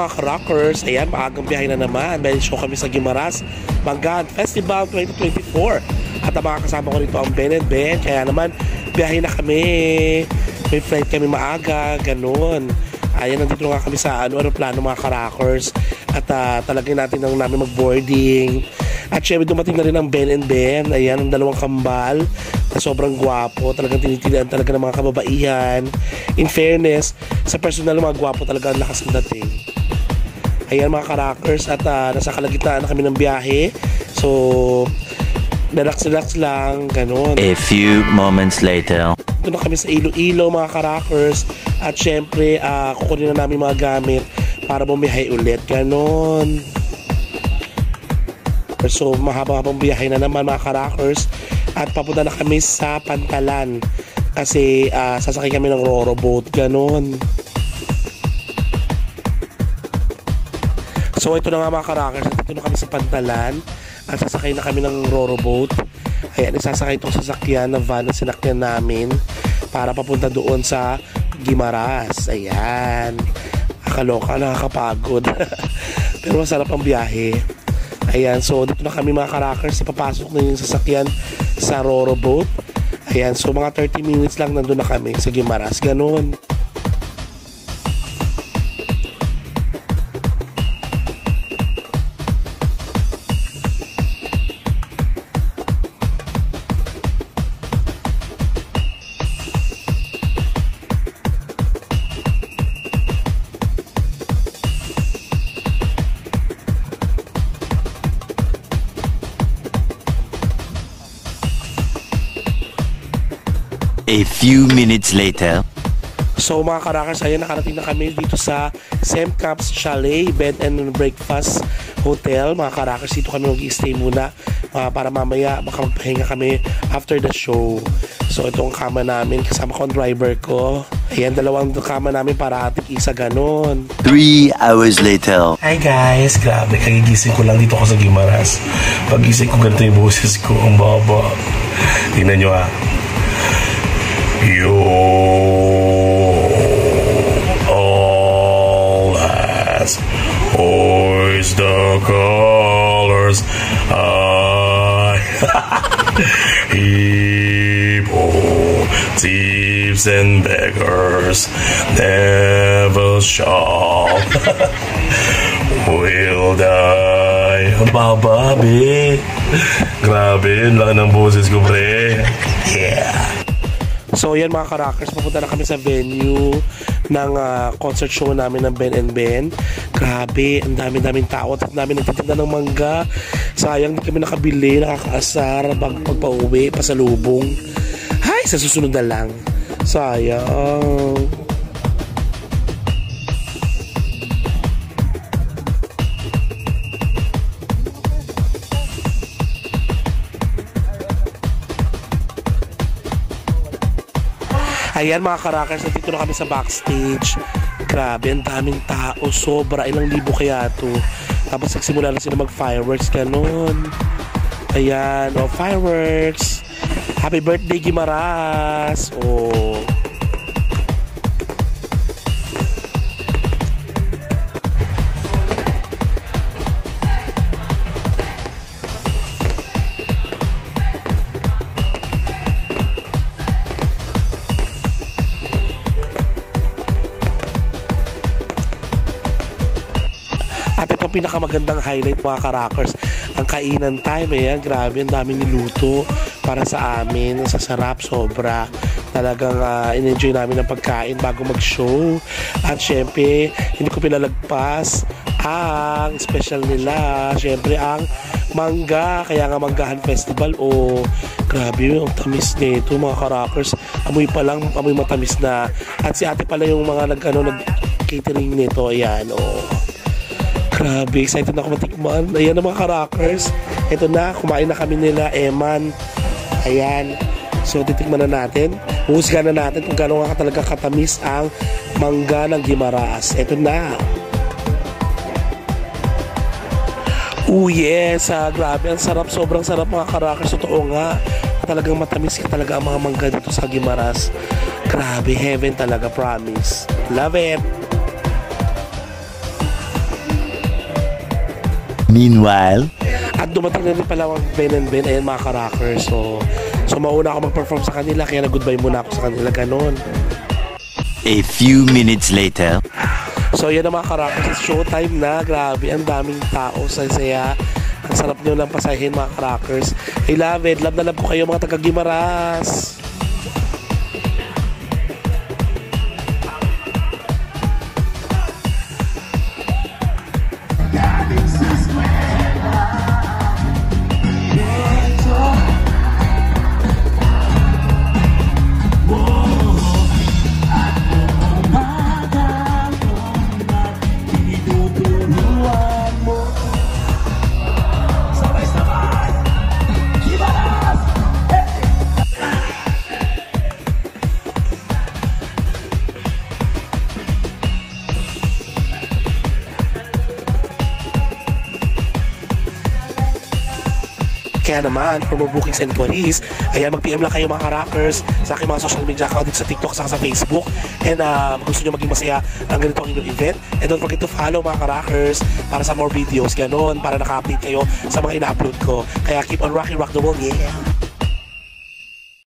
mga crackers. Ayan, maagang biyahe na naman. May show kami sa Guimaras Manggahan Festival 2024. At ang mga kasama ko rito ang Ben and Ben. Kaya naman, biyahe na kami. May flight kami maaga, ganun. Ayan, nandito nga kami sa aeroplano mga crackers. At talagyan natin namin mag-boarding. At syempre dumating na rin ang Ben and Ben. Ayan, ang dalawang kambal na sobrang gwapo. Talagang tinitilian talaga ng mga kababaihan. In fairness, sa personal mga gwapo talaga ang lakas ng dating. Ayan mga crackers. At nasa kalagitnaan na kami ng biyahe. So, relax lang, ganun. A few moments later. Ito na kami sa Iloilo mga crackers. At syempre, kukunin na namin mga gamit para bumiyahe ulit, ganun. So mahaba-habang biyahe na naman mga crackers. At papunta na kami sa Pantalan. Kasi sasakay kami ng Roro boat, ganun. So ito na nga mga crackers. At ito na kami sa Pantalan. At sasakay na kami ng Roro boat. Ayan, isasakay itong sasakyan na van na sinakyan namin para papunta doon sa Guimaras. Ayan, nakakaloka, nakakapagod. Pero masarap ang biyahe. Ayan, so dito na kami mga crackers. Ipapasok na yung sasakyan sa Roro boat. Ayan, so mga 30 minutes lang nandun na kami sa Guimaras, ganun. A few minutes later. So mga crackers, ayan, nakarating na kami dito sa Semcaps Chalet Bed and Breakfast Hotel. Mga crackers, dito kami mag-i-stay muna para mamaya baka magpahinga kami after the show. So ito ang kama namin, kasama ko ang driver ko. Ayan, dalawang kama namin para ating isa, ganon. 3 hours later. Hi guys, grabe, kagigising ko lang dito ako sa Guimaras. Pag-gising ko, ganito yung boses ko, ang baba. Tingnan nyo You all ask, who's the colors? Evil, thieves and beggars never shall will die. Baba, be. Grabe, yun lang ng boses ko, pre. Yeah. So yan mga crackers, papunta na kami sa venue ng concert show namin ng Ben and Ben. Grabe, ang dami-daming tao at namin nagtitinda ng mangga. Sayang di kami nakabili, nakakaasar pagpa-uwi, pasalubong. Hay, sa susunod na lang. Sayang. Ayan mga crackers, nandito na kami sa backstage. Grabe, ang daming tao, sobra, ilang libo kaya to. Tapos nagsimula na sila mag-fireworks, ganun. Ayan, fireworks. Happy birthday Guimaras. At ito ang pinakamagandang highlight mga crackers, ang kainan time. Ayan, grabe, ang daming niluto para sa amin. Sasarap, sobra. Talagang in-enjoy namin ang pagkain bago mag-show. At syempre, hindi ko pinalagpas ang special nila. Syempre, ang mangga. Kaya nga Manggahan Festival. Grabe, ang tamis nito mga crackers. Amoy pa lang, amoy matamis na. At si ate pala yung mga nag-catering nito. Ayan, grabe, excited na ako matikman. Ayan na mga crackers. Ito na, kumain na kami nila Eman. Ayan. So, titikman na natin. Huhusgahan na natin kung gano'n nga talaga katamis ang mangga ng Guimaras. Ito na. Yes, grabe, ang sarap. Sobrang sarap mga crackers. Totoo nga. Talagang matamis ka talaga ang mga mangga dito sa Guimaras. Grabe, heaven talaga, promise. Love it. Meanwhile, At dumating na rin pala ang Ben and Ben, ayan mga ka-rockers. So mauna ako mag-perform sa kanila, kaya nag-goodbye muna ako sa kanila, ganon. a few minutes later. So yan ang mga ka-rockers, it's showtime na, grabe, ang daming tao, saya. Ang sarap nyo lang pasahin mga ka-rockers. I love it, love na love ko kayo mga taga-Gimaras. Kaya naman, for more bookings and inquiries, ayan, mag-PM lang kayo mga ka-rockers sa aking mga social media account dito sa TikTok at sa Facebook. And gusto nyo maging masaya ang ganito ang inyong event. And don't forget to follow mga ka-rockers para sa more videos, ganon, para naka-update kayo sa mga ina-upload ko. Kaya keep on rocking, rock the world, yeah!